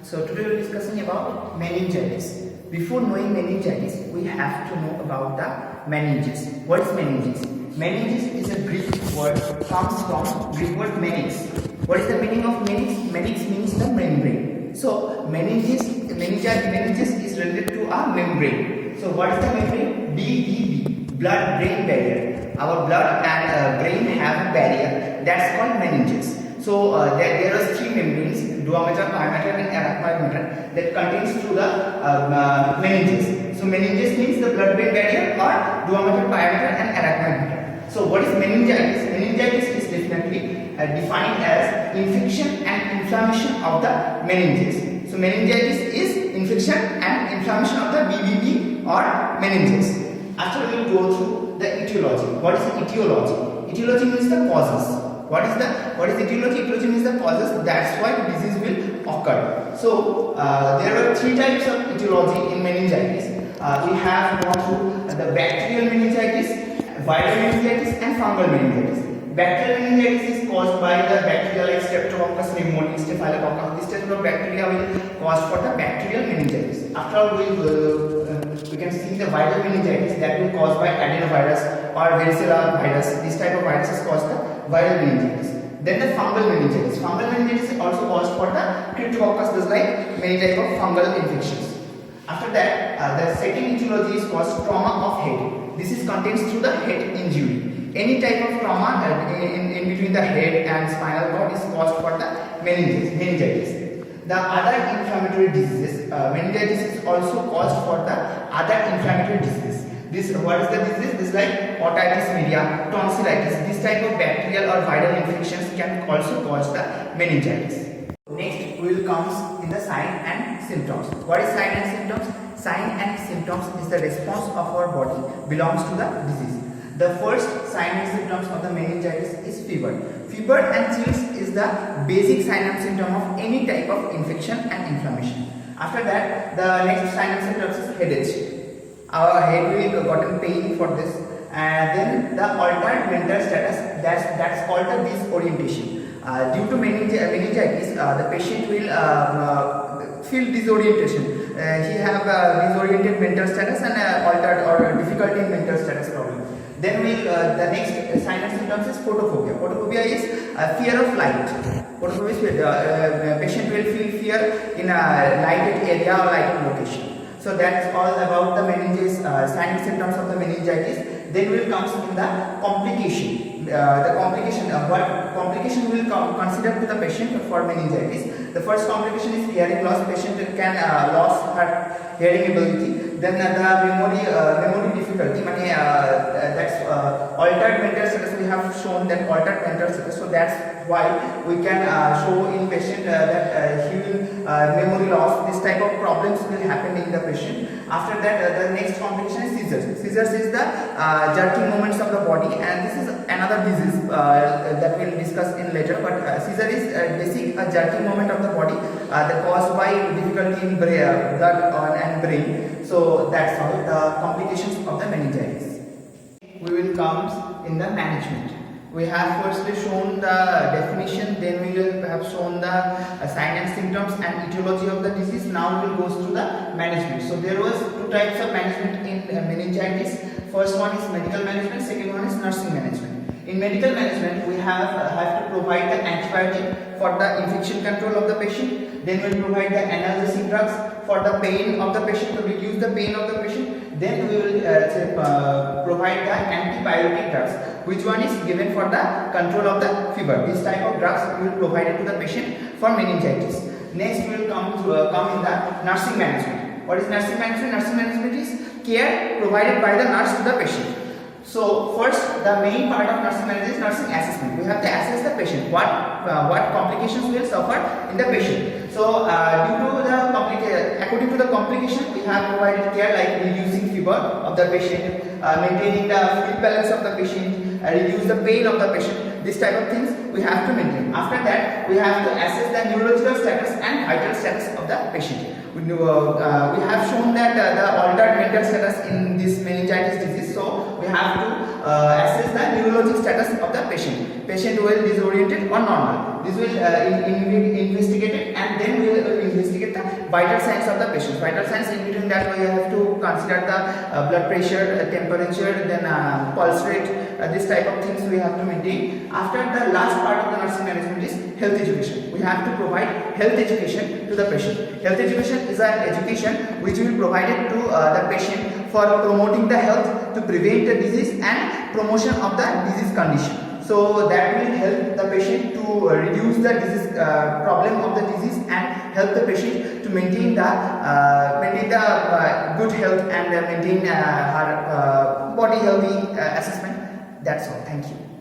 So today we are discussing about meningitis. Before knowing meningitis, we have to know about the meninges. What is meninges? Meninges is a Greek word, comes from Greek word meninx. What is the meaning of meninx? Meninx means the membrane. So meninges is related to a membrane. So what is the membrane? BBB, blood-brain barrier. Our blood and brain have a barrier. That's called meninges. So there are three membranes, duometer, pyometer and arachnoid matter, that contains through the meninges. So meninges means the blood-brain barrier or duometer, pyometer and arachnoid matter. So what is meningitis? Meningitis is definitely defined as infection and inflammation of the meninges. So meningitis is infection and inflammation of the BBB or meninges. After we will go through the etiology. What is the etiology? Etiology means the causes. What is etiology? Etiology means the causes. That's why the disease will occur. So there are three types of etiology in meningitis. We have gone through the bacterial meningitis, viral meningitis, and fungal meningitis. Bacterial meningitis is caused by the bacteria like Streptococcus pneumoniae, Staphylococcus. This type of bacteria will cause for the bacterial meningitis. After all, we can see the viral meningitis that will cause by adenovirus or varicella virus. This type of viruses cause the viral meningitis. Then the fungal meningitis. Fungal meningitis is also caused for the Cryptococcus, just like many type of fungal infections. After that, the second etiology is caused trauma of head. This is contains through the head injury. Any type of trauma in between the head and spinal cord is caused for the meningitis. The other inflammatory diseases, meningitis is also caused for the other inflammatory diseases. What is the disease? This like otitis media, tonsillitis. This type of bacterial or viral infections can also cause the meningitis. Next, we will come in the sign and symptoms. What is sign and symptoms? Sign and symptoms is the response of our body belongs to the disease. The first sign and symptoms of the meningitis is fever. Fever and chills is the basic sign and symptom of any type of infection and inflammation. After that, the next sign and symptoms is headache. Our head will gotten pain for this, and then the altered mental status, that's called the disorientation. Due to meningitis, the patient will feel disorientation. He have disoriented mental status and altered or difficulty in mental status problem. Then the next sign and symptoms is photophobia. Photophobia is fear of light. Photophobia is patient will feel fear in a lighted area or lighted location. So that's all about the meningitis, sign and symptoms of the meningitis. Then will comes in the complication. What complication will consider to the patient for meningitis. The first complication is hearing loss. Patient can lose her hearing ability. Then the memory difficulty. That's altered mental status. We have shown that altered mental status. So that's why we can show in patient that he will memory loss. This type of problems will happen in the patient. After that, the next complication is seizures. Seizures is the jerking movements of the body, and this is another disease that we'll discuss in later. But seizure is basic jerking movement of the body that caused by difficulty in blood and brain. So that's all the complications of the meningitis. We will come in the management. We have firstly shown the definition, then we will have shown the sign and symptoms and etiology of the disease. Now we will go through the management. So there was two types of management in meningitis. First one is medical management, second one is nursing management. In medical management, we have to provide the antibiotic for the infection control of the patient. Then we will provide the analgesic drugs for the pain of the patient, to reduce the pain of the patient. Then we will provide the antibiotic drugs, which one is given for the control of the fever. This type of drugs we will provide it to the patient for meningitis. Next we will come in the nursing management. What is nursing management? Nursing management is care provided by the nurse to the patient. So first, the main part of nursing management is nursing assessment. We have to assess the patient. What complications will suffer in the patient. So according to the complication, we have provided care like reducing fever of the patient, maintaining the fluid balance of the patient, reduce the pain of the patient. This type of things we have to maintain. After that, we have to assess the neurological status and vital status of the patient. We have shown that the altered mental status in this meningitis disease. So we have to assess the neurologic status of the patient. Patient will disoriented or normal. This will investigate it, and then we will investigate the vital signs of the patient. Vital signs, in between that we have to consider the blood pressure, temperature, then pulse rate. This type of things we have to maintain. After the last part of the nursing management is health education. We have to provide health education to the patient. Health education is an education which will be provided to the patient for promoting the health, to prevent the disease and promotion of the disease condition. So that will help the patient to reduce the disease problem of the disease and help the patient to maintain the good health and maintain her body healthy assessment. That's all. Thank you.